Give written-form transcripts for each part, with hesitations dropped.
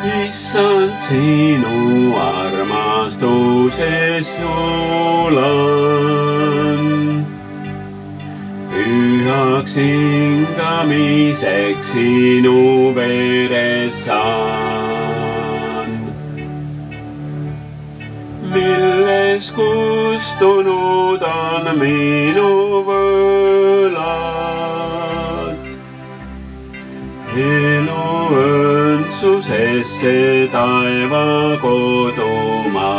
Issand, sinu armastuses juulan. Pühaks hingamiseks sinu veres saan, milles kustunud on minu võlad. Elu õndsusesse taeva kodumaal.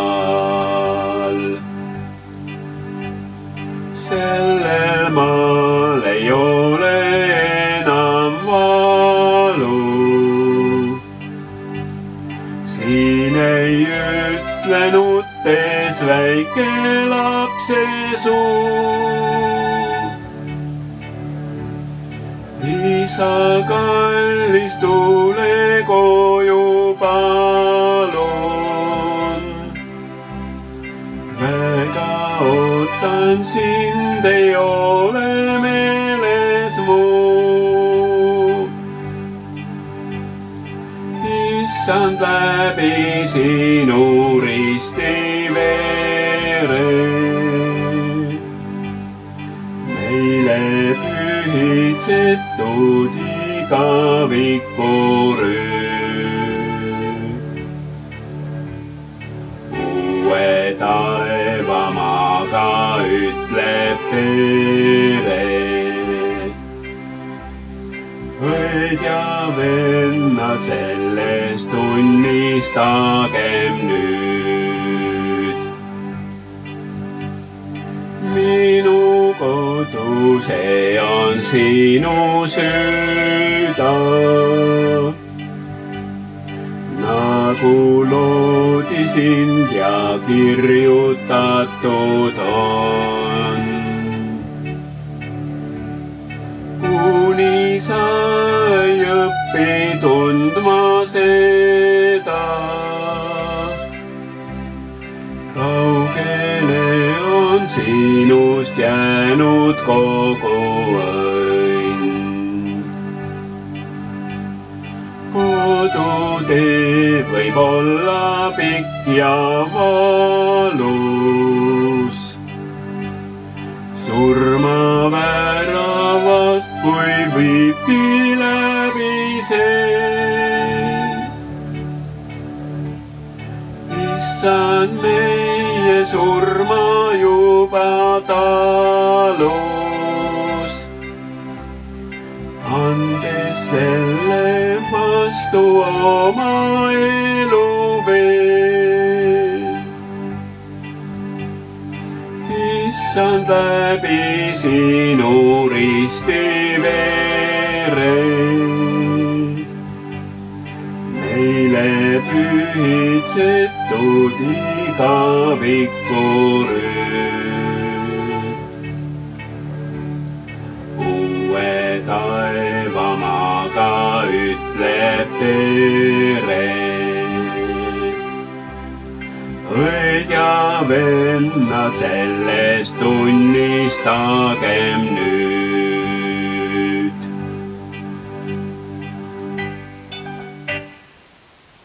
Sellel maal ei ole enam valu. Siin ei ütle nuttes väike lapse suu. Isa kallis, tule koju palun. Väga ootan sind, ei ole meeles muu. Issand, läbi sinu risti vere meile pühitsetud igavikuröö. Uue taevamaaga ütleb pere. Õed ja vennad, sellest tunnistagem nüüd. Minu kodu, see on sinu süda. Nagu loodi sind ja kirjutatud on. Kuni sa ei õpi tundma seda, kaugele on sinust jäänud kogu õnn. Kodutee võib olla pikk ja valus. Surma väravast, kui võibki läbi see. Issand, meie surma juba talus, andes selle vastu oma elu veel. Issand, läbi sinu risti vere meile pühitsetud igavikuröö. Uue taevamaaga ütleb pere. Õed ja vennad, sellest tunnistagem nüüd.